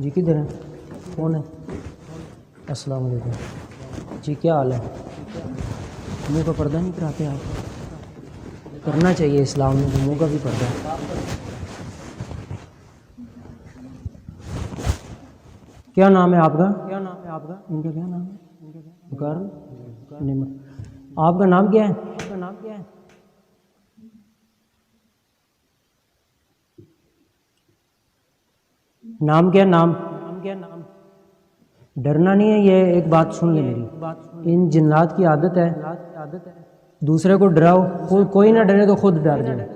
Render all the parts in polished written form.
جی کدھر ہیں؟ کون ہے؟ السلام علیکم جی، کیا حال ہے؟ منہ کا پردہ نہیں کراتے آپ؟ کرنا چاہیے اسلام میں، منہ کا بھی پردہ ہے۔ کیا نام ہے آپ کا؟ ان کا کیا نام ہے؟ آپ کا نام کیا ہے؟ نام کیا؟ نام ڈرنا نہیں ہے۔ یہ ایک بات سن لے میری، ان جنات کی عادت ہے دوسرے کو ڈراؤ، کوئی نہ ڈرے تو خود ڈر جائے،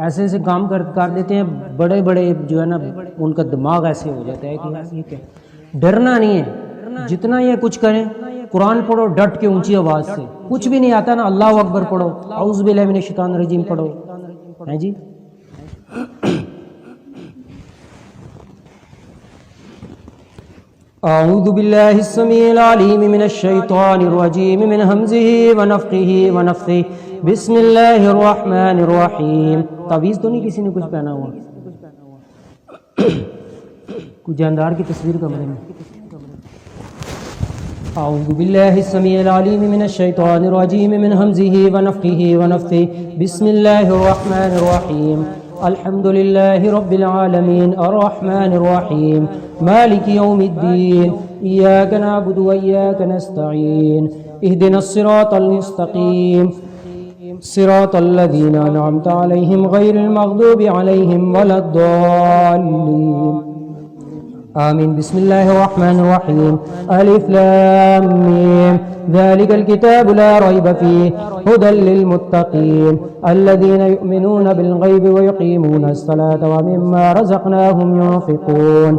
ایسے ایسے کام کر دیتے ہیں، بڑے بڑے جو ہے نا ان کا دماغ ایسے ہو جاتا ہے کہ یہ کیا، ڈرنا نہیں ہے۔ جتنا یہ کچھ کریں، قرآن پڑھو ڈٹ کے اونچی آواز سے، کچھ بھی نہیں آتا نا اللہ اکبر پڑھو، اعوذ باللہ من الشیطان الرجیم پڑھو، ہیں جی۔ اعوذ باللہ السمیع العلیم من الشیطان الرجیم من ہمزہ ونفخہ ونفثہ، بسم اللہ الرحمن الرحیم۔ تعویذ تو نہیں کسی نے کچھ پہنا ہوا؟ کچھ جاندار کی تصویر کمرے میں۔ اعوذ باللہ السمیع العلیم من الشیطان الرجیم من ہمزہ ونفخہ ونفثہ، بسم اللہ الرحمن الرحیم۔ الحمد للہ رب العالمین الرحمن الرحیم مالک یوم الدین، ایاک نعبد و ایاک نستعین، اہدنا الصراط المستقیم، صراط الذین انعمت علیہم غیر المغضوب علیہم ولا الضالین، آمین۔ بسم اللہ الرحمن الرحیم، الف لام میم، ذلك الكتاب لا ريب فيه هدى للمتقين الذين يؤمنون بالغيب ويقيمون الصلاة ومما رزقناهم ينفقون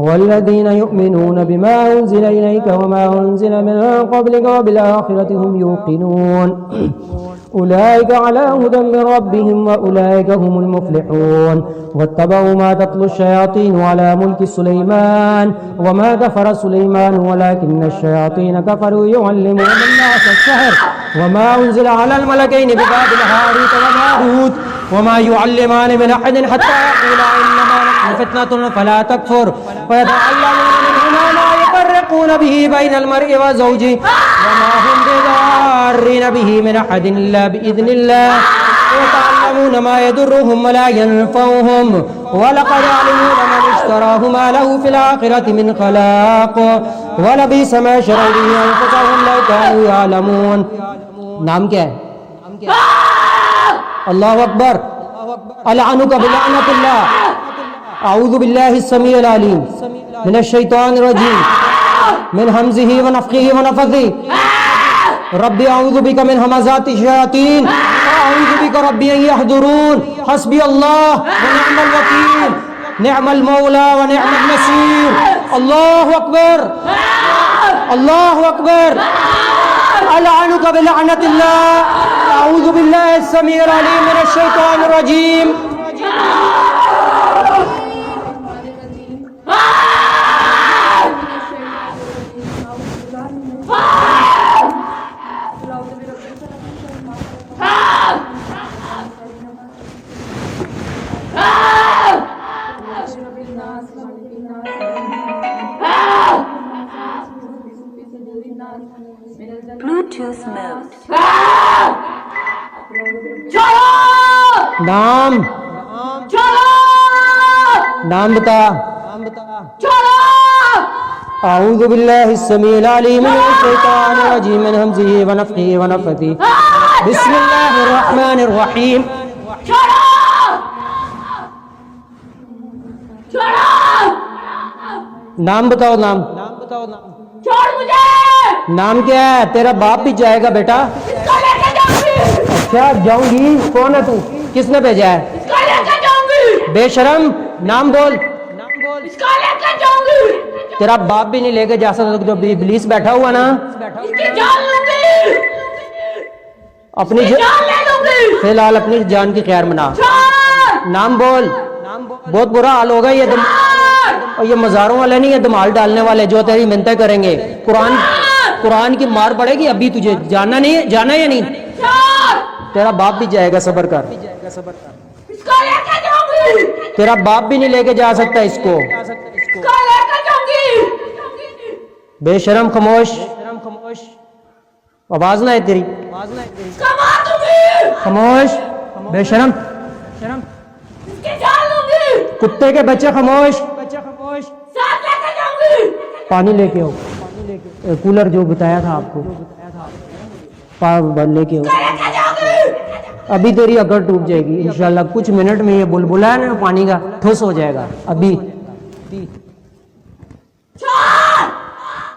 والذين يؤمنون بما أنزل إليك وما أنزل من قبلك وبالآخرة هم يوقنون أولئك على هدى من ربهم وأولئك هم المفلحون واتبعوا ما تتلو الشياطين على ملك سليمان وما كفر سليمان ولكن الشياطين كفروا يعلمون الناس السحر وما أنزل على الملكين ببابل هاروت وماروت وما يعلمان من أحد حتى يقولا إنما نحن فتنة فلا تكفر فيتعلمون منهما ما يفرقون به بين المرء وزوجه وما هم بضارين به من أحد إلا بإذن الله ويتعلمون ما يضرهم ولا ينفعهم ولقد علموا لمن اشتراه ما له في الآخرة من خلاق ولبئس ما شروا به أنفسهم لو كانوا يعلمون۔ نام کیا ہے؟ اللہ اکبر، العنک بلعنت اللہ، اعوذ باللہ السمیع العلیم من الشیطان الرجیم من حمزہ ونفخہ ونفثہ، رب اعوذ بک من ہمزات الشیاطین اعوذ بک رب ان یحضرون، حسبی اللہ ونعم الوکیل نعم المولا ونعم النصیر۔ اللہ اکبر، اللہ اکبر، العنک بلعنت اللہ، اعوذ باللہ السمیع العلیم من الشیطان الرجیم۔ Bluetooth mode. نام نام بتا۔ اعوذ باللہ السمیع العلیم من الشیطان الرجیم من ہمزہ ونفخہ ونفثہ، بسم اللہ الرحمن الرحیم۔ نام بتاؤ، نام نام کیا ہے؟ تیرا باپ بھی جائے گا بیٹا۔ اچھا جاؤں گی؟ کون ہے تو؟ کس نے بھیجا ہے؟ بے شرم، نام بول۔ تیرا باپ بھی نہیں لے کے جا سکتا، جو ابلیس بیٹھا ہوا نا، اپنی فی الحال اپنی جان کی خیر منا۔ نام بول۔ بہت برا حال ہوگا یہ اور یہ مزاروں والے نہیں، یہ دمال ڈالنے والے جو تیری منتیں کریں گے، قرآن کی مار پڑے گی ابھی تجھے۔ جانا نہیں ہے؟ جانا یا نہیں؟ تیرا باپ بھی جائے گا، صبر کر۔ تیرا باپ بھی نہیں لے کے جا سکتا اس کو۔ بے شرم خاموش، آواز نہ ہے تیری، خاموش بے شرم، کتے کے بچے خاموش، پانی لے کے آؤ، کولر جو بتایا تھا آپ کو لے کے آؤ، ابھی تیری اکڑ ٹوٹ جائے گی انشاءاللہ، کچھ منٹ میں یہ بلبلا ہے نا پانی کا ٹھوس ہو جائے گا ابھی،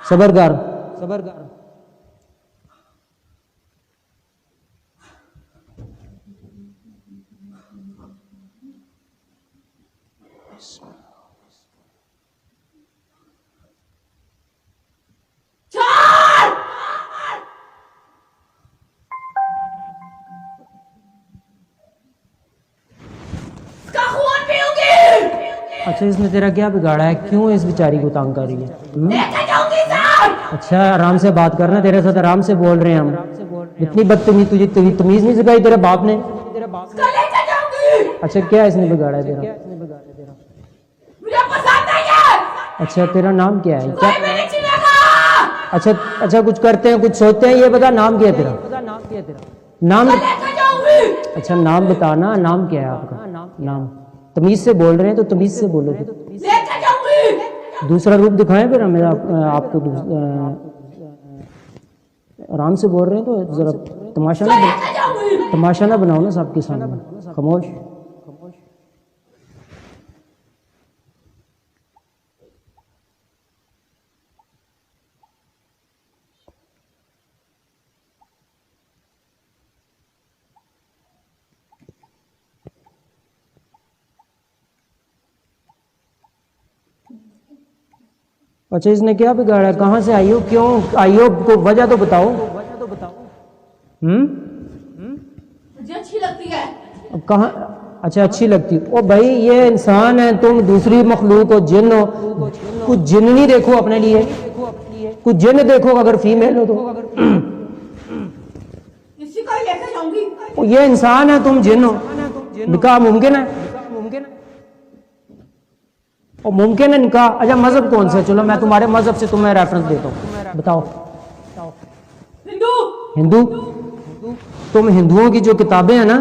صبر کر، صبر کر۔ اچھا اس نے تیرا کیا بگاڑا ہے؟ کیوں اس بیچاری کو تانگ کر رہی ہے؟ اچھا آرام سے بات کرنا، تیرے ساتھ آرام سے بول رہے ہیں ہم، اتنی بدتمیز تجھے تمیز نہیں سکھائی تیرے باپ نے؟ اچھا کیا اس نے بگاڑا ہے تیرا؟ اچھا تیرا نام کیا ہے؟ اچھا کچھ کرتے ہیں کچھ سوچتے ہیں، یہ بتا نام کیا ہے تیرا؟ نام اچھا نام بتانا، نام کیا ہے آپ کا؟ نام تمیز سے بول رہے ہیں تو تمیز سے بولو گے، دوسرا روپ دکھائیں پھر ہمیں آپ کو، آرام سے بول رہے ہیں تو ذرا تماشا نہ بناؤ نا سب کے سامنے، خاموش۔ اچھا اس نے کیا بگاڑا ہے؟ کہاں سے آئی ہو؟ کیوں آئی ہو؟ کو وجہ تو بتاؤ۔ اچھی لگتی ہے کہاں؟ اچھا اچھی لگتی، او بھائی یہ انسان ہے، تم دوسری مخلوق ہو، جن ہو، کچھ جن نہیں دیکھو اپنے لیے، کچھ جن دیکھو اگر فیمیل ہو تو، اسی کو لے کے جاؤں گی۔ یہ انسان ہے تم جن ہو، نکاح ممکن ہے؟ اور ممکن ہے نکاح؟ اچھا مذہب کون سا ہے؟ چلو میں تمہارے مذہب سے تمہیں ریفرنس دیتا ہوں، بتاؤ۔ ہندو؟ تم ہندوؤں کی جو کتابیں ہیں نا،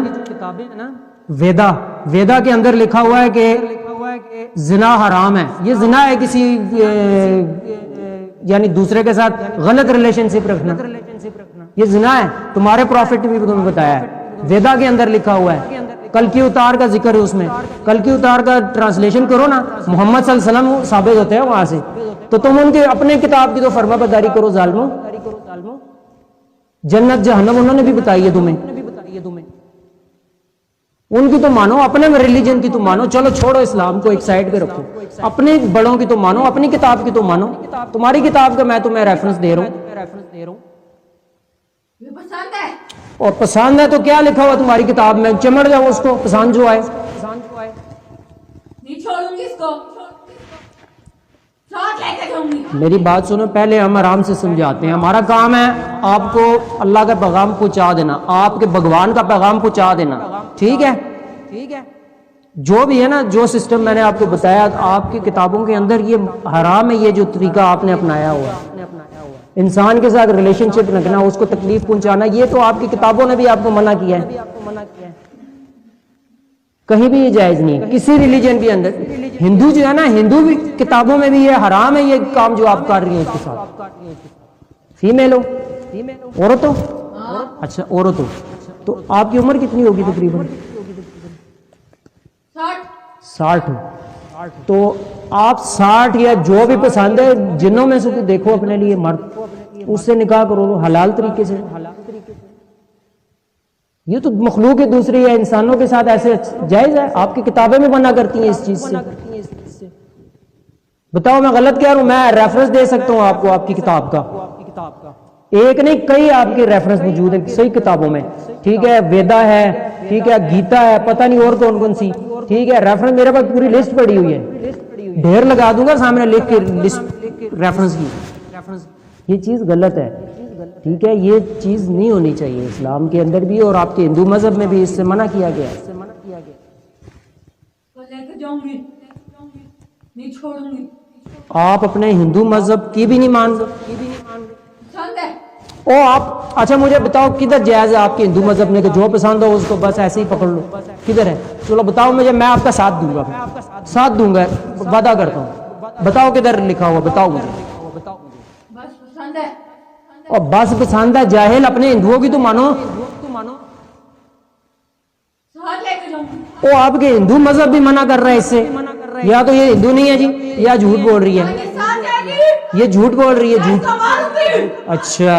ویدا کے اندر لکھا ہوا ہے کہ زنا حرام ہے، یہ زنا ہے کسی یعنی دوسرے کے ساتھ غلط ریلیشن شپ رکھنا، یہ زنا ہے، تمہارے پروفٹ نے بھی تمہیں بتایا ہے، ویدا کے اندر لکھا ہوا ہے، کل کی اتار کا ذکر ہے اس میں، کل کی اتار کا ٹرانسلیشن کرو نا، محمد صلی اللہ علیہ وسلم ثابت ہوتے ہیں وہاں سے، تو تم ان کے اپنے کتاب کی تو فرما برداری کرو ظالموں، جنت جہنم انہوں نے بھی بتائی ہے تمہیں، ان کی تو مانو، اپنے ریلیجن کی تو مانو، چلو چھوڑو اسلام کو ایک سائڈ پہ رکھو، اپنے بڑوں کی تو مانو، اپنی کتاب کی تو مانو، تمہاری کتاب کا میں تمہیں ریفرنس دے رہا ہوں، پسند ہے اور پسند ہے تو کیا لکھا ہوا تمہاری کتاب میں؟ چمڑ جاؤ اس کو، پسند جو آئے، نہیں چھوڑوں گی اس کو، ساتھ لے کے جاؤں گی۔ میری بات سنو، پہلے ہم آرام سے سمجھاتے ہیں، ہمارا کام ہے آپ کو اللہ کا پیغام پہنچا دینا، آپ کے بھگوان کا پیغام پہنچا دینا، ٹھیک ہے؟ جو بھی ہے نا، جو سسٹم میں نے آپ کو بتایا، آپ کی کتابوں کے اندر یہ حرام ہے، یہ جو طریقہ آپ نے اپنایا ہوا ہے، انسان کے ساتھ ریلیشن شپ رکھنا، اس کو تکلیف پہنچانا، یہ تو آپ کی کتابوں نے بھی آپ کو منع کیا ہے، کہیں بھی یہ جائز نہیں ہے، کسی ریلیجن کے اندر، ہندو جو ہے نا، ہندو بھی کتابوں میں بھی یہ حرام ہے، یہ کام جو آپ کر رہی ہیں اس کے ساتھ، فیمیل ہو، عورت ہو، اچھا عورت ہو، تو آپ کی عمر کتنی ہوگی تقریباً؟ 60 ہو، تو آپ 60 یا جو بھی پسند ہے جنوں میں سے دیکھو اپنے لیے مرد، اس سے نکاح کرو حلال طریقے سے، یہ تو مخلوق ہے دوسری ہے، انسانوں کے ساتھ ایسے جائز ہے؟ آپ کی کتابیں میں منع کرتی ہیں اس چیز سے، بتاؤ میں غلط کہہ رہا ہوں؟ میں ریفرنس دے سکتا ہوں آپ کو، آپ کی کتاب کا، ایک نہیں کئی آپ کی ریفرنس موجود ہیں صحیح کتابوں میں، ٹھیک ہے؟ ویدا ہے، ٹھیک ہے، گیتا ہے، پتہ نہیں اور کون کون سی، ٹھیک ہے؟ ریفرنس میرے پاس پوری لسٹ پڑی ہوئی ہے، ڈھیر لگا دوں گا سامنے لکھ کے لسٹ ریفرنس کی، یہ چیز غلط ہے، ٹھیک ہے؟ یہ چیز نہیں ہونی چاہیے اسلام کے اندر بھی، اور آپ کے ہندو مذہب میں بھی اس سے منع کیا گیا ہے، لے کے جاؤں گی، نہیں چھوڑوں گی۔ آپ اپنے ہندو مذہب کی بھی نہیں مان رہے؟ پسند ہے او آپ اچھا مجھے بتاؤ کدھر جائز ہے آپ کے ہندو مذہب میں کہ جو پسند ہو اس کو بس ایسے ہی پکڑ لو؟ کدھر ہے؟ چلو بتاؤ مجھے، میں آپ کا ساتھ دوں گا، ساتھ دوں گا، وعدہ کرتا ہوں۔ بتاؤ کدھر لکھا ہوا، بتاؤ مجھے۔ بس پسند ہے اور بس پسند ہے، جاہل، اپنے ہندوؤں کی تو مانو۔ ساتھ لے کے جاؤں گی وہ آپ کے ہندو مذہب بھی منع کر رہا ہے اس سے، یا تو یہ ہندو نہیں ہے جی، یا جھوٹ بول رہی ہے، یہ ساتھ جائے گی یہ جھوٹ بول رہی ہے، جھوٹ۔ سوال بھی اچھا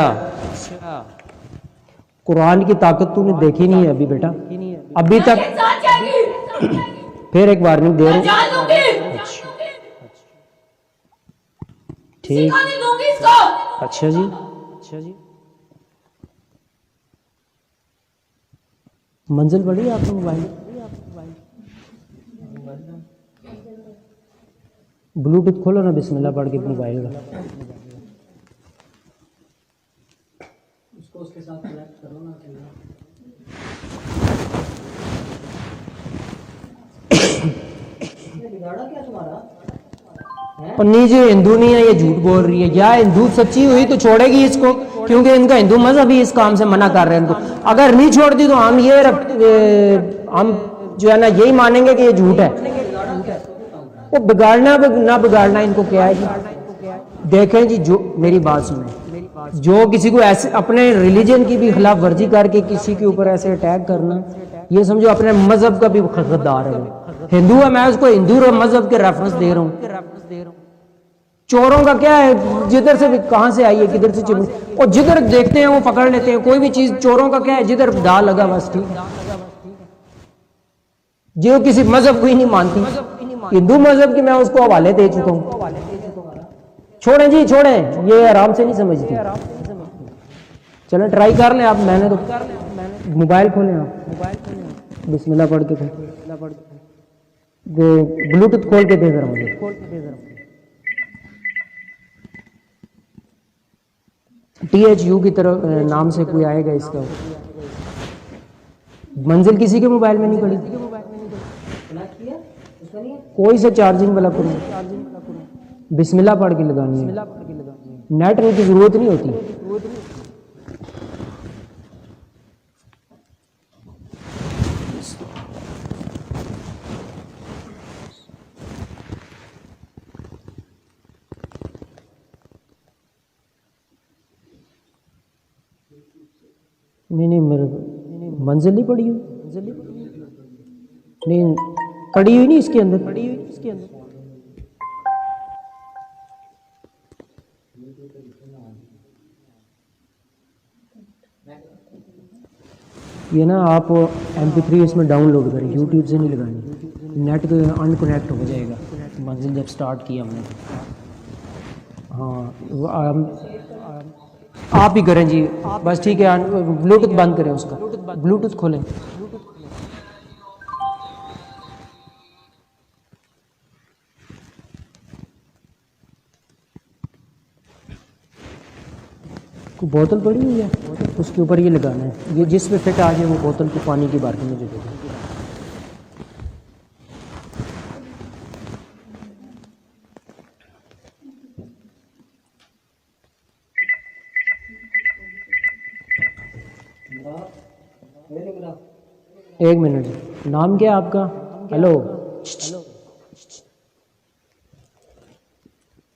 قرآن کی طاقت تو نے دیکھی نہیں ہے ابھی بیٹا، ابھی تک۔ یہ ساتھ جائے گی پھر ایک وارننگ دے میں رہا ہوں۔ جان دوں گی ٹھیک، سکھانے دوں گی اس کو اچھا جی، منزل پڑی ہے آپ کو موبائل؟ بلوٹوتھ کھولو نا، بسم اللہ پڑھ کے موبائل کا۔ اس کے ساتھ کنیکٹ کرو نا۔ نیچے ہندو نہیں ہے، یہ جھوٹ بول رہی ہے، یا ہندو سچی ہوئی تو چھوڑے گی اس کو، کیونکہ ان کا ہندو مذہب ہی اس کام سے منع کر رہے ہیں ان کو۔ اگر نہیں چھوڑتی تو ہم ہم جو ہے نا یہی مانیں گے کہ یہ جھوٹ ہے۔ وہ بگاڑنا نہ بگاڑنا ان کو کیا ہے جی؟ دیکھیں جی، جو میری بات سنیں، جو کسی کو ایسے اپنے ریلیجن کی بھی خلاف ورزی کر کے کسی کے اوپر ایسے اٹیک کرنا، یہ سمجھو اپنے مذہب کا بھی غدار ہے۔ ہندو ہے، میں اس کو ہندو مذہب کے ریفرنس دے رہا ہوں۔ چوروں کا کیا ہے، جدھر سے بھی کہاں سے آئی ہے، کدھر سے چمڑی، اور جدھر دیکھتے ہیں وہ پکڑ لیتے ہیں کوئی بھی چیز۔ چوروں کا کیا ہے، جدھر دا لگا بس ٹھیک ہے۔ جو کسی مذہب کو ہی نہیں مانتی، ہندو مذہب کی میں اس کو حوالے دے چکا ہوں۔ چھوڑیں جی چھوڑیں، یہ آرام سے نہیں سمجھتی۔ چلیں ٹرائی کر لیں آپ، میں نے تو موبائل کھولیں آپ، بسم اللہ پڑھ کے بلوٹوتھ کھول کے دے ذرا مجھے۔ THU کی طرف نام سے کوئی آئے گا اس کا۔ منزل کسی کے موبائل میں نہیں پڑی، کوئی سے چارجنگ والا کرو، بسم اللہ پڑھ کے لگانی ہے، نیٹ کی ضرورت نہیں ہوتی۔ نہیں میرے منزل نہیں پڑی ہوئی، نہیں پڑی ہوئی نہیں اس کے اندر، یہ نا آپ MP3 اس میں ڈاؤن لوڈ کریں، یوٹیوب سے نہیں لگانی، نیٹ پہ ان کنیکٹ ہو جائے گا منزل جب سٹارٹ کیا ہم نے۔ ہاں آپ ہی کریں جی بس، ٹھیک ہے، بلوٹوتھ بند کریں، اس کا بلوٹوتھ کھولیں۔ بوتل پڑی ہوئی ہے، اس کے اوپر یہ لگانا ہے، یہ جس پہ فٹ آ جائے وہ بوتل کو پانی کی بار کے مجھے دے دیں۔ ایک منٹ، نام کیا ہے آپ کا؟ ہیلو،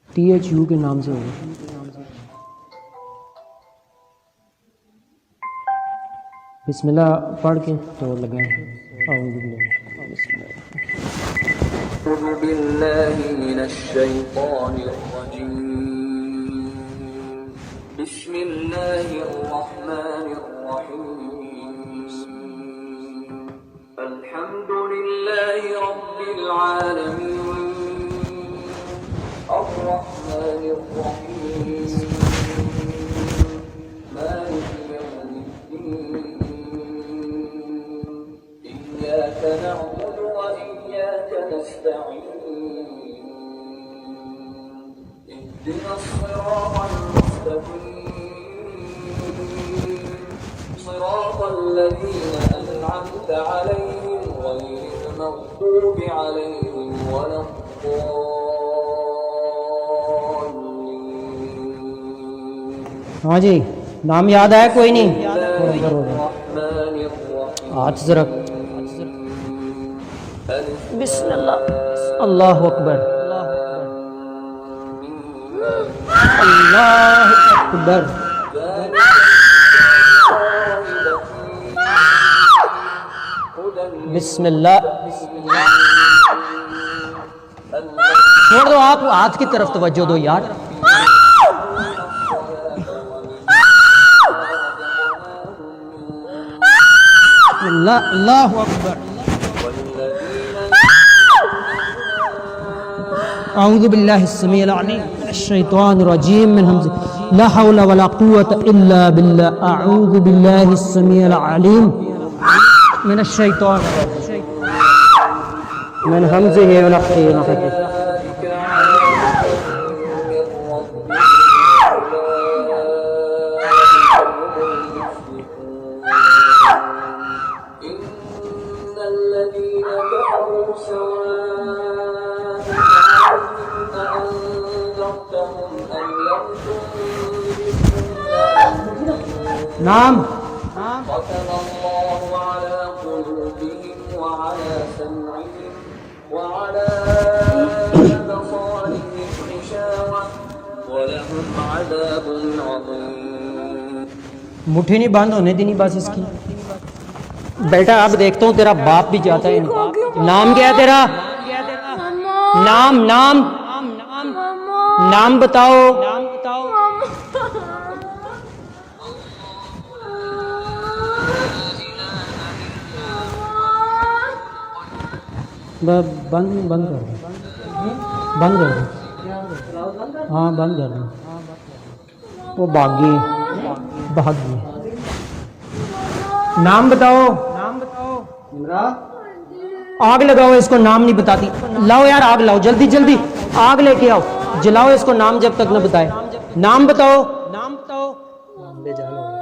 THU کے نام سے ہوگا۔ بسم اللہ پڑھ کے تو لگائیں۔ اعوذ بالله من الشيطان الرجيم، بسم الله الرحمن الرحيم، الحمد لله رب العالمين، الرحمن الرحيم، مالك يوم الدين، إياك نعبد وإياك نستعين، اهدنا الصراط المستقيم، صراط الذين أنعمت عليهم غير المغضوب عليهم ولا الضالين، ہاں جی نام یاد آیا کوئی نہیں تھوڑا ادھر ہو جائے الرحمن الرحيم ہاتھ ذرا بسم اللہ اللہ اکبر اللہ اکبر بسم اللہ چھوڑ دو آپ ہاتھ کی طرف توجہ دو یار اللہ اللہ اکبر اعوذ باللہ السمیع العلیم من الشیطان الرجیم من حمزہ لا حول ولا قوة الا باللہ اعوذ باللہ السمیع العلیم من الشیطان الرجیم من حمزہ ونفخہ ونفخہ الذين كفروا سواء أنذرتهم أم لم تنذرهم نام ختم الله على قلوبهم وعلى سمعهم وعلى أبصارهم غشاوة ولهم عذاب عظيم مٹھی نہیں بند ہونے دینی بس اس کی بیٹا اب دیکھتا ہوں تیرا باپ بھی جاتا ہے نام کیا ہے تیرا نام نام نام بتاؤ بند بند کر دو بند کر دو ہاں بند کر دو وہ بھاگ گئی نام بتاؤ آگ لگاؤ اس کو نام نہیں بتاتی لاؤ یار آگ لاؤ جلدی جلدی آگ لے کے آؤ جلاؤ اس کو نام جب تک نہ بتائے نام بتاؤ نام بتاؤ بے جان ہو گیا۔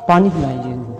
پانی پلائیں جی ان کو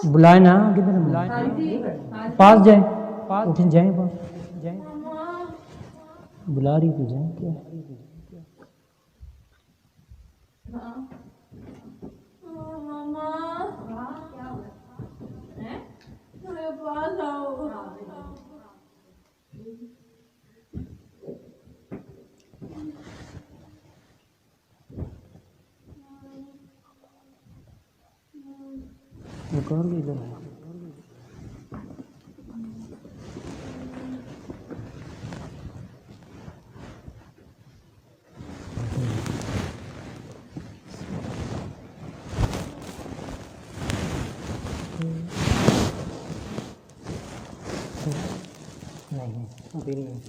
بلائے نا کدھر بلائے پاس جائیں اٹھیں جائیں پاس جائیں بلا رہی تو جائیں کیا کار بھی ادھر ہے نہیں ابھی نہیں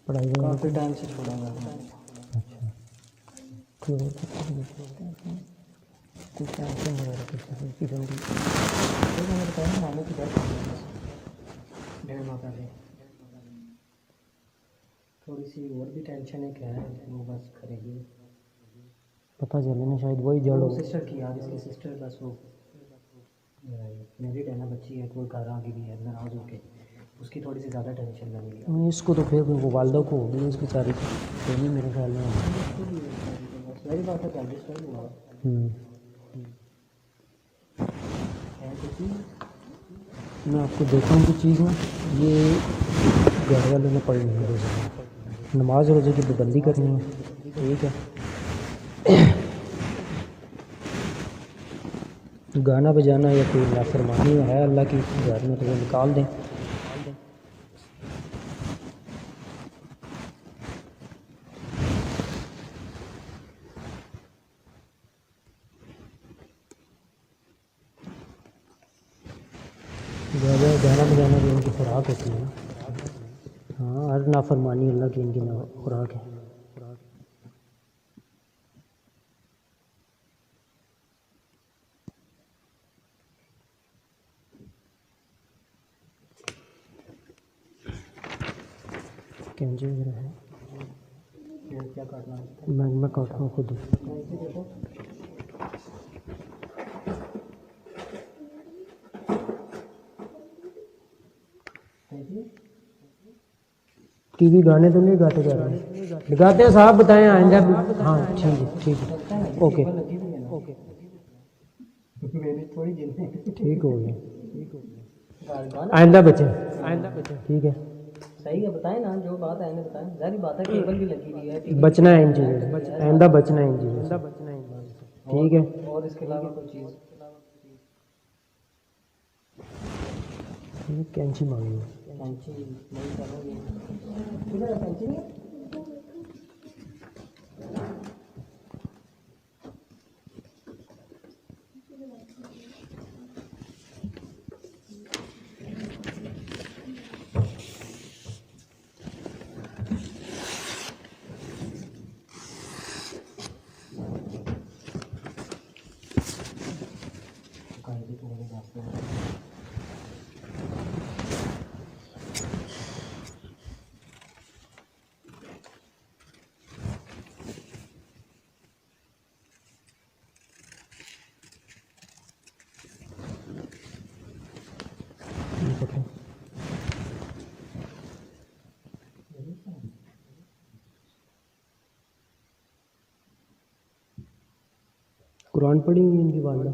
پڑھائی کافی ٹائم سے چھوڑا گا کچھ ٹینشن وغیرہ کچھ قسم کی میں نے بتایا نا ماموں کی ڈیتھ ڈیڑھ ماہ پہلے تھوڑی سی اور بھی ٹینشن ہے کیا ہے وہ بس کرے گی پتہ چلے نا شاید وہی جڑ ہو سسٹر کی یاد اس کی سسٹر بس وہ میری ڈینا بچی ہے کوئی گھر آ گئی ہے ناراض ہو کے اس کی تھوڑی سی زیادہ ٹینشن لگے گی اس کو تو پھر وہ والدہ کو ہوگی اس بیچاری کو نہیں میرے خیال میں وہی بات ہے میں آپ کو دیتا ہوں کچھ چیز میں یہ گھر والوں نے پڑھنی ہے روزہ نماز روزے کی پابندی کرنی ہے ٹھیک ہے گانا بجانا یا کوئی نافرمانی ہے اللہ کی گھر میں تو وہ نکال دیں گانا بجانا بھی ان کی خوراک ہوتی ہے. ہاں ہر نافرمانی اللہ کی ان کی خوراک ہے. کینچی وغیرہ ہے کیا کاٹنا میں کاٹتا ہوں خود. ٹی وی گانے تو نہیں گاتے جا رہے گاتے ہیں صاحب بتائیں آئندہ. ہاں ٹھیک ہے اوکے ٹھیک ہو گیا. آئندہ بچے ٹھیک ہے. صحیح ہے بتائیں نا جو بات ہے بتائیں. ظاہری بات ہے کیبل بھی لگی ہوئی ہے. بچنا ہے ان چیزوں سے آئندہ بچنا ہے ان چیزوں سے ٹھیک ہے. اور اس کے علاوہ کوئی چیز کینچی مانگی کینچی نہیں کرو گے. کدھر ہے کینچی؟ قرآن پڑھی ہوئی ان کی والدہ.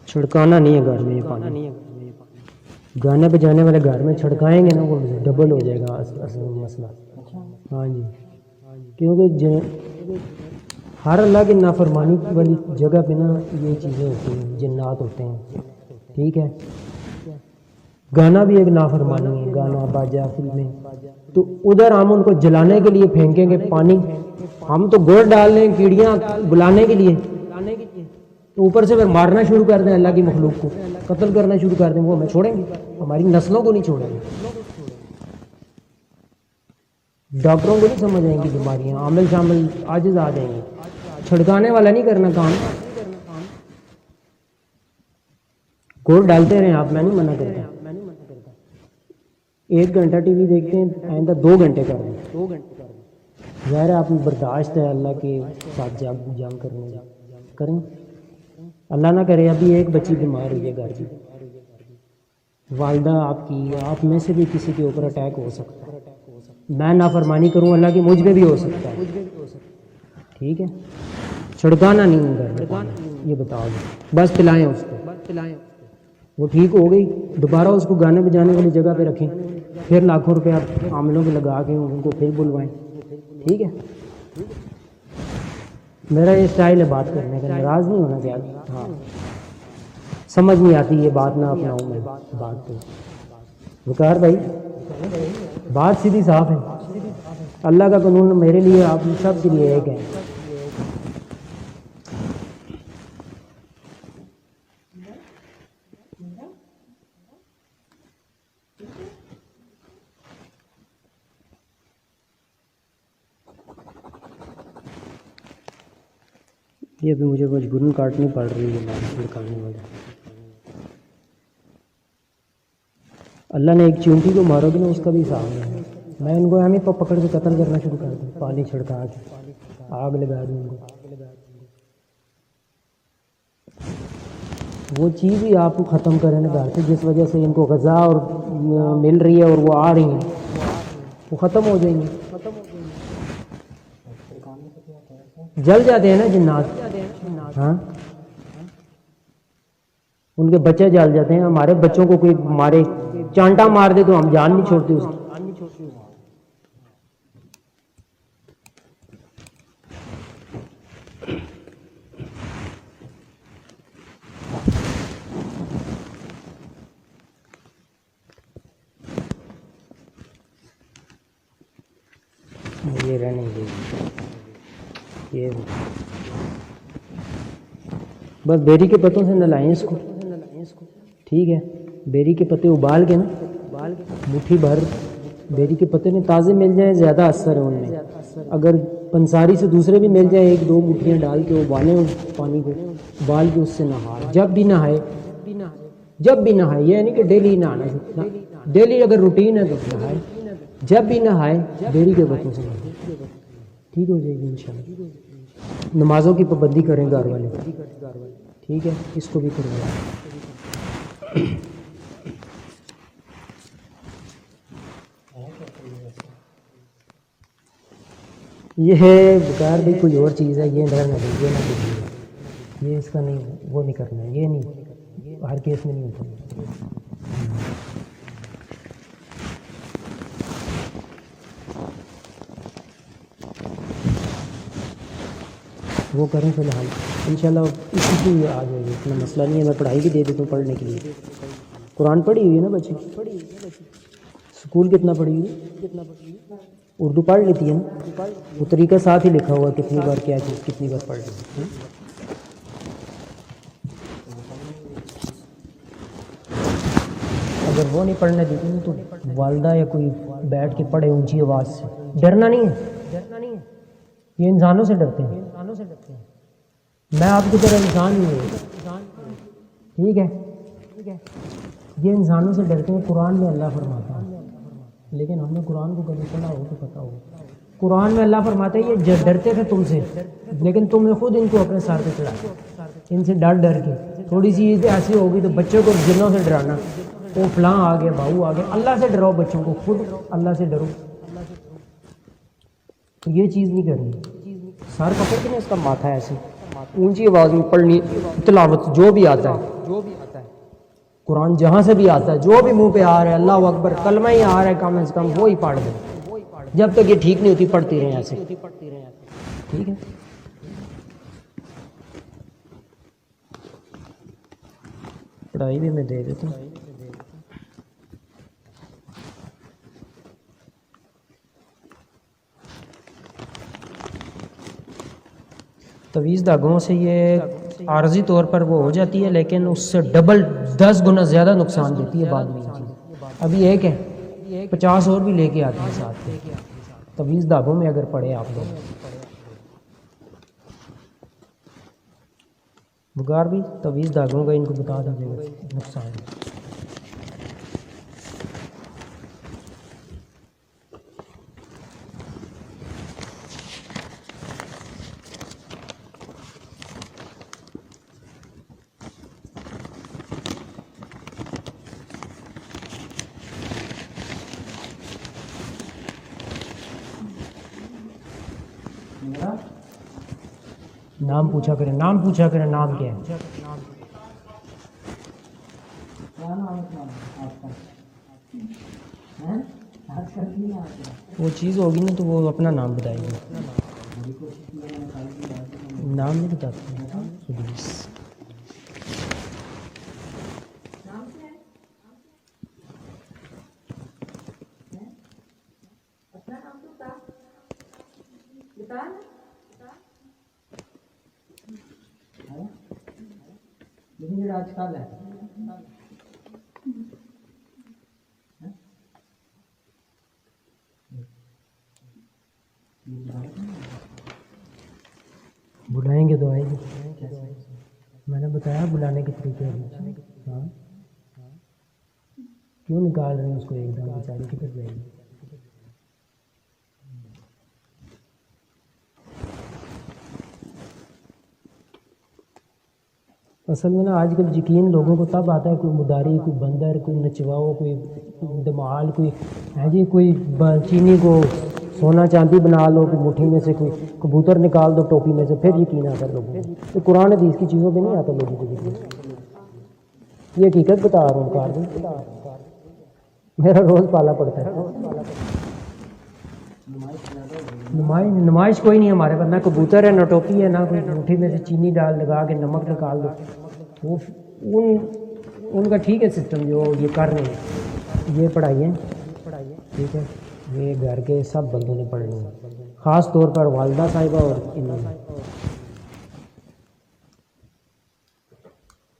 چھڑکانا نہیں ہے گھر میں یہ پانی. گانے بجانے والے گھر میں چھڑکائیں گے نا وہ ڈبل ہو جائے گا اصل مسئلہ. ہاں جی کیونکہ ہر اللہ کی نافرمانی والی جگہ پہ نا یہ چیزیں ہوتی ہیں جنات ہوتے ہیں. ٹھیک ہے. گانا بھی ایک نافرمانی ہے. گانا باجا فلمیں تو ادھر ہم ان کو جلانے کے لیے پھینکیں گے پانی. ہم تو گڑ ڈال لیں کیڑیاں بلانے کے لیے تو اوپر سے پھر مارنا شروع کر دیں اللہ کی مخلوق کو قتل کرنا شروع کر دیں. وہ ہمیں چھوڑیں گے؟ ہماری نسلوں کو نہیں چھوڑیں گے. ڈاکٹروں کو نہیں سمجھ آئیں گی بیماریاں. عامل شامل عاجز آ جائیں گے. چھڑکانے والا نہیں کرنا کام. گڑ ڈالتے رہیں آپ. میں نہیں منع کرتا. 1 گھنٹہ ٹی وی دیکھتے ہیں آئندہ 2 گھنٹے کر دیں. ظاہر ہے آپ برداشت ہے اللہ کے ساتھ جنگ کرنے کریں. اللہ نہ کرے ابھی ایک بچی بیمار ہوئی ہے گھر کی. والدہ آپ کی آپ میں سے بھی کسی کے اوپر اٹیک ہو سکتا ہے. میں نافرمانی کروں اللہ کی مجھ پہ بھی ہو سکتا ہے. ٹھیک ہے. چھڑکانا نہیں گھر یہ بتاؤ بس پلائیں اس کو. وہ ٹھیک ہو گئی دوبارہ اس کو گانے بجانے والی جگہ پہ رکھیں. پھر لاکھوں روپے آپ عاملوں پہ لگا کے ان کو پھر بلوائیں. ٹھیک ہے. میرا یہ اسٹائل ہے بات کرنے کا. ناراض نہیں ہونا چاہیے. ہاں سمجھ نہیں آتی یہ بات نہ اپناؤں میں بات. تو وقار بھائی بات سیدھی صاف ہے. اللہ کا قانون میرے لیے آپ سب کے لیے ایک ہے. یہ ابھی مجھے مجبوراً کاٹنی پڑ رہی ہے چھڑکانے والا. اللہ نے ایک چونٹی کو مارو گے نا اس کا بھی حساب ہے. میں ان کو ہمیں پکڑ کے قتل کرنا شروع کر دوں. پانی چھڑکا کے آگ لگا دوں ان کو. وہ چیز ہی آپ کو ختم کریں نا گھر سے جس وجہ سے ان کو غذا اور مل رہی ہے اور وہ آ رہی ہیں وہ ختم ہو جائیں گے. جل جاتے ہیں نا جنات. ہاں ان کے بچے جل جاتے ہیں. ہمارے بچوں کو کوئی مارے چانٹا مار دے تو ہم جان نہیں چھوڑتے اس کی. یہ رہنے یہ بس بیری کے پتوں سے نلائیں اس کو, ٹھیک ہے. بیری کے پتے ابال کے نا مٹھی بھر بیری کے پتے میں تازے مل جائیں زیادہ اثر ہے ان میں. اگر پنساری سے دوسرے بھی مل جائیں 1-2 مٹھیاں ڈال کے ابالیں اس پانی کو, ابال کے اس سے نہائے. جب بھی نہائے یہ نہیں کہ ڈیلی نہانا, ڈیلی اگر روٹین ہے تو نہائے, جب بھی نہائے بیری کے پتوں سے نہائے, ٹھیک ہو جائے گی انشاءاللہ. نمازوں کی پابندی کریں گھر والے, ٹھیک ہے, اس کو بھی کروائیں. یہ ہے بکار بھی کوئی اور چیز ہے, یہ ڈر نہ دیجیے نہ دیجیے, یہ اس کا نہیں, وہ نہیں کرنا ہے, یہ نہیں, ہر کیس میں نہیں ہوتا. وہ کریں فی الحال انشاءاللہ. اسی کی آ جائے گی, اتنا مسئلہ نہیں ہے. میں پڑھائی بھی دے دیتا ہوں پڑھنے کے لیے. قرآن پڑھی ہوئی ہے نا بچے, اسکول کتنا پڑھی ہوئی, اردو پڑھ لیتی ہے نا, وہ طریقہ ساتھ ہی لکھا ہوا کتنی بار کیا چیز کتنی بار پڑھ لی. اگر وہ نہیں پڑھنے دیتی نا تو والدہ یا کوئی بیٹھ کے پڑھے اونچی آواز سے. ڈرنا نہیں ہے, یہ انسانوں سے ڈرتے ہیں. میں آپ کی طرح انسان ہی ہوں, ٹھیک ہے. یہ انسانوں سے ڈرتے ہیں. قرآن میں اللہ فرماتا ہے, لیکن ہم نے قرآن کو کبھی پڑھا ہو تو پتہ ہو. قرآن میں اللہ فرماتا ہے یہ ڈرتے تھے تم سے, لیکن تم نے خود ان کو اپنے سر پہ چڑھایا. ان سے ڈر کے تھوڑی سی عید ایسی ہوگی تو بچوں کو جنوں سے ڈرانا, وہ فلاں آ گیا بہو آ گیا. اللہ سے ڈراؤ بچوں کو, خود اللہ سے ڈرو. تو یہ چیز نہیں کرنی. سر پکڑ کے نا اس کا ماتھا ایسے اونچی آواز میں پڑھنی, تلاوت جو بھی آتا ہے قرآن جہاں سے بھی آتا ہے, جو بھی منہ پہ آ رہا ہے, اللہ اکبر کلمہ ہی آ رہا ہے کم از کم وہی پڑھ دیں. جب تک یہ ٹھیک نہیں ہوتی پڑھتی رہیں ایسے, ٹھیک ہے. پڑھائی بھی میں دے دیتا ہوں. تویز دھاگوں سے یہ عارضی طور پر وہ ہو جاتی ہے, لیکن اس سے ڈبل 10 گنا زیادہ نقصان دیتی ہے بعد میں یہ چیز. ابھی ایک ہے, 50 اور بھی لے کے آتے ہیں ساتھ میں. تویز دھاگوں میں اگر پڑے آپ لوگ بگار بھی تویز دھاگوں کا ان کو بتا دیجیے گا نقصان. نام پوچھا کریں, نام کیا ہے. وہ چیز ہوگی نا تو وہ اپنا نام بتائیں گے, نام نہیں بتاتے. بلائیں گے تو آئے گی. میں نے بتایا بلانے کے طریقے. ہاں کیوں نکال رہے ہیں اس کو ایک دم, بیچاری کدھر جائے گی. اصل میں نا آج کل یقین لوگوں کو تب آتا ہے کوئی مداری, کوئی بندر, کوئی نچواؤ, کوئی دمال, کوئی ہے جی, کوئی چینی کو سونا چاندی بنا لو, کوئی مٹھی میں سے کوئی کبوتر نکال دو ٹوپی میں سے, پھر یقین آتا ہے لوگوں کو. تو قرآن حدیث کی چیزوں پہ نہیں آتا لوگوں کو یقین. یہ حقیقت بتا رہا ہوں، کار نہیں بتا رہا ہوں، میرا روز پالا پڑتا ہے. نمائش کوئی نہیں ہمارے پاس، نہ کبوتر ہے، نہ ٹوپی ہے، نہ کوئی انگوٹھی میں سے چینی ڈال لگا کے نمک نکال دو. وہ ان کا ٹھیک ہے سسٹم جو یہ کر رہے ہیں. یہ پڑھائیے ٹھیک ہے، یہ گھر کے سب بندوں نے پڑھنی ہے، خاص طور پر والدہ صاحبہ اور انہوں نے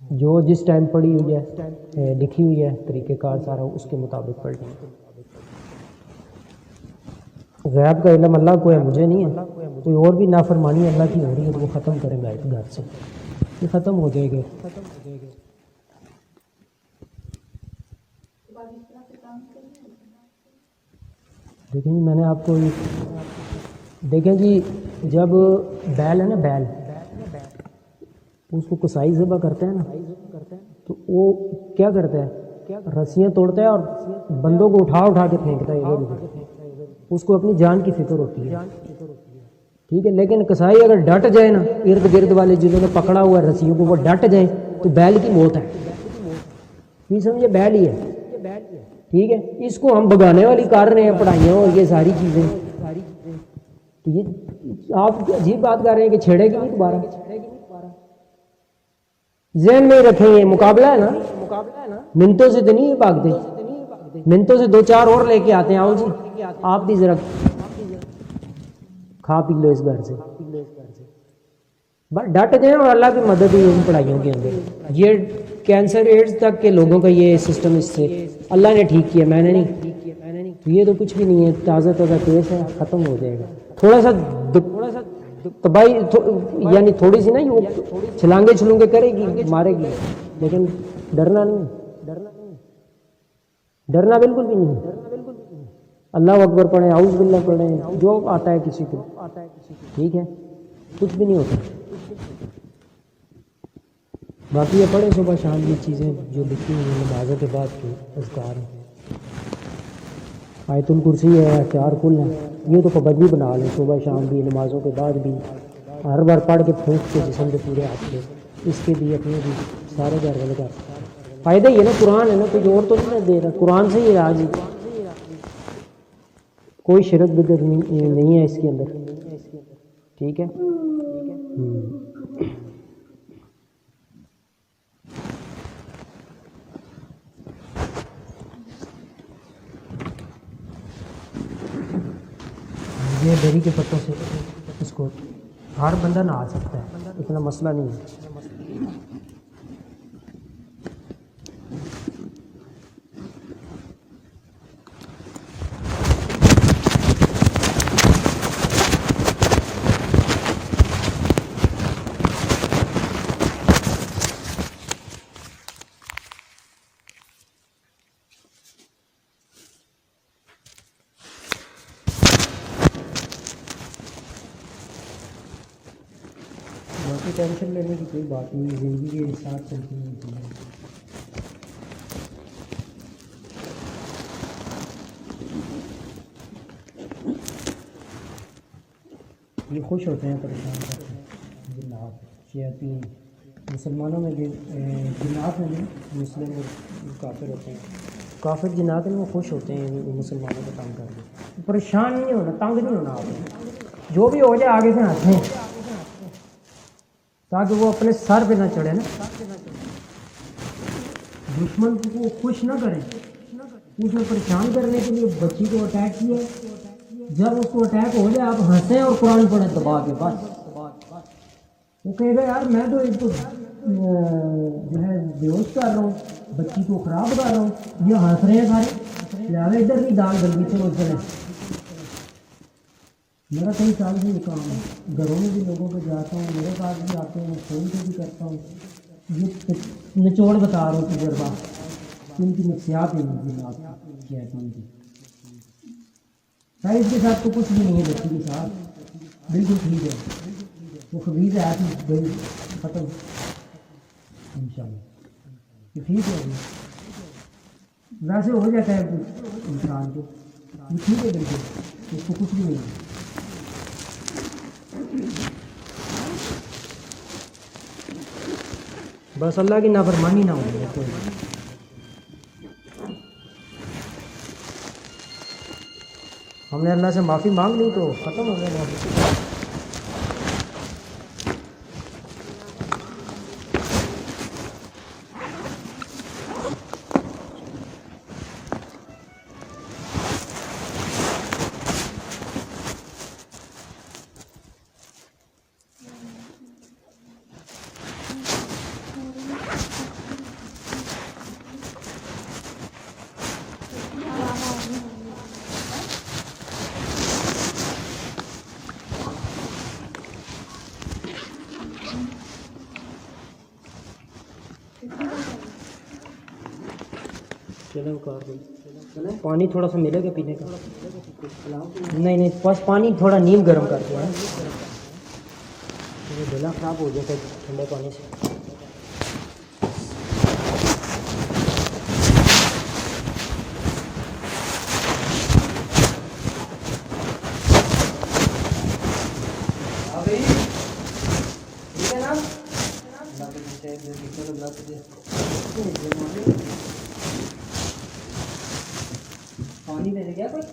جو جس ٹائم پڑھی ہوئی ہے، لکھی ہوئی ہے طریقہ کار سارا اس کے مطابق پڑھنی ہے. غیب کا علم اللہ کو ہے، مجھے نہیں ہے. کوئی اور بھی نافرمانی اللہ کی ہو رہی ہے تو وہ ختم کریں گا گھر سے، یہ ختم ہو جائے گا. دیکھیں جی، میں نے آپ کو دیکھیں جی، جب بیل ہے نا، بیل اس کو کسائی ذبح کرتے ہیں نا، تو وہ کیا کرتا ہے، رسیاں توڑتا ہے اور بندوں کو اٹھا کے پھینکتا ہے ادھر ادھر. اس کو اپنی جان کی فکر ہوتی ہے، ٹھیک ہے. لیکن کسائی اگر ڈٹ جائے نا، ارد گرد والے جنہوں نے پکڑا ہوا ہے رسیوں کو، وہ ڈٹ جائیں تو بیل کی موت ہے. نہیں سمجھے، بیل ہی ہے، ٹھیک ہے. اس کو ہم بگانے والی کر رہے ہیں، پڑھائیاں اور یہ ساری چیزیں. تو یہ آپ عجیب بات کر رہے ہیں کہ چھیڑے گی نہیں دوبارہ. ذہن میں رکھیں، یہ مقابلہ ہے نا، منٹوں سے تو نہیں بھاگتے، منٹوں سے 2-4 اور لے کے آتے ہیں. آؤ جی آپ بھی ذرا کھا پی لو اس گھر سے، بس ڈٹ جائیں اور اللہ کی مدد ہی ان پڑھائیوں کے اندر. یہ کینسر ایڈز تک کے لوگوں کا یہ سسٹم اس سے اللہ نے ٹھیک کیا، میں نے نہیں. تو یہ تو کچھ بھی نہیں ہے، تازہ کیس ہے، ختم ہو جائے گا. تھوڑا سا تباہی یعنی تھوڑی سی نا، یہ چھلانگے کرے گی، مارے گی، لیکن ڈرنا نہیں، ڈرنا بالکل بھی نہیں. اللہ اکبر پڑھیں، اعوذ باللہ پڑھیں، جو آتا ہے کسی کو، ٹھیک ہے، کچھ بھی نہیں ہوتا. باقی یہ پڑھیں صبح شام یہ چیزیں جو لکھی ہوئی ہیں نمازوں کے بعد کے اذکار ہیں. آیت الکرسی ہے، 4 کل ہیں، یہ تو پابندی بنا لیں، صبح شام بھی، نمازوں کے بعد بھی، ہر بار پڑھ کے پھونک کے جسم کے پورے ہاتھ کے، اس کے بھی اپنے بھی سارے گھر والے کا فائدہ ہی ہے نا. قرآن ہے نا، کوئی اور تو نہیں دے رہا، قرآن سے ہی راضی. کوئی شرک بدعت نہیں ہے اس کے اندر، ٹھیک ہے. یہ بیری کے پتوں سے اس کو ہر بندہ نہا سکتا ہے، اتنا مسئلہ نہیں ہے. باقی ٹینشن لینے کی کوئی بات نہیں، زندگی کے ساتھ چلتی ہوتی ہے. یہ خوش ہوتے ہیں، پریشان کرتے ہیں جنات شیاطین. مسلمانوں میں جنات ہیں، مسلم اور کافر ہوتے ہیں. کافر جنات ہیں وہ خوش ہوتے ہیں مسلمانوں کو تنگ کر کے. پریشان نہیں ہونا، تنگ نہیں ہونا. آپ جو بھی ہو جائے آگے سے ہنسیں تاکہ وہ اپنے سر پہ نہ چڑھے نا. دشمن کو وہ خوش نہ کریں. اس میں پریشان کرنے کے لیے بچی کو اٹیک کیا، جب اس کو اٹیک ہو جائے آپ ہنسیں اور قرآن پڑھیں دبا کے. بس وہ کہے گا یار میں تو ایک تو جو ہے بیہوش کر رہا ہوں، بچی کو خراب کر رہا ہوں، یہ ہنس رہے ہیں سارے، لہٰذا ادھر نہیں دال گل گئی، چلو چلیں. میرا کئی سال سے یہ کام ہے، گھروں میں بھی لوگوں پہ جاتا ہوں، میرے پاس بھی آتے ہیں، فون پہ بھی کرتا ہوں. یہ نچوڑ بتا رہا ہوں تجربہ، ان کی نفسیات ہیں شیطان کی. سائز کے ساتھ تو کچھ بھی نہیں ہے، بچی کے ساتھ بالکل ٹھیک ہے. وہ خبیث ہے گئی ختم انشاءاللہ، ٹھیک ہے. ویسے ہو جاتا ہے انسان کو، یہ ٹھیک ہے بالکل، اس کو کچھ بھی نہیں ہے. بس اللہ کی نافرمانی نہ ہو کوئی. ہم نے اللہ سے معافی مانگ لی تو ختم ہو گیا معافی. پانی تھوڑا سا ملے گا پینے کا؟ نہیں بس پانی تھوڑا نیم گرم کر کے گلا خراب ہو جاتا ہے ٹھنڈے پانی سے. پانی دے گیا کوئی؟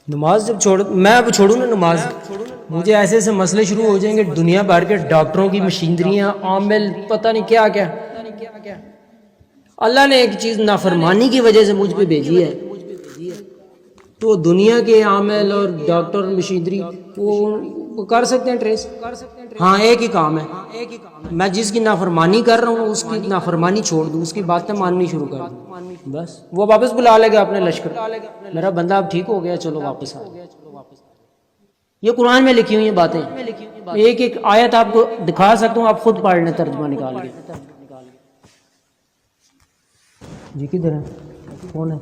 نماز جب میں اب چھوڑوں نا نماز، مجھے ایسے ایسے مسئلے شروع ہو جائیں گے، دنیا بھر کے ڈاکٹروں کی مشینریاں، عامل، پتہ نہیں کیا کیا. اللہ نے ایک چیز نافرمانی کی وجہ سے مجھ پہ بھیجی ہے، تو دنیا کے عامل اور ڈاکٹر مشینری وہ کر سکتے ہیں ٹریس. ہاں ایک ہی کام ہے، میں جس کی نافرمانی کر رہا ہوں اس کی نافرمانی چھوڑ دوں، اس کی باتیں ماننی شروع کر دوں، بس وہ واپس بلا لے گا اپنے لشکر. میرا بندہ اب ٹھیک ہو گیا، چلو واپس آ گیا. یہ قرآن میں لکھی ہوئی ہیں باتیں، ایک ایک آیت آپ کو دکھا سکتا ہوں، آپ خود پڑھ لیں ترجمہ نکال کے. جی کدھر ہے؟ کون ہے؟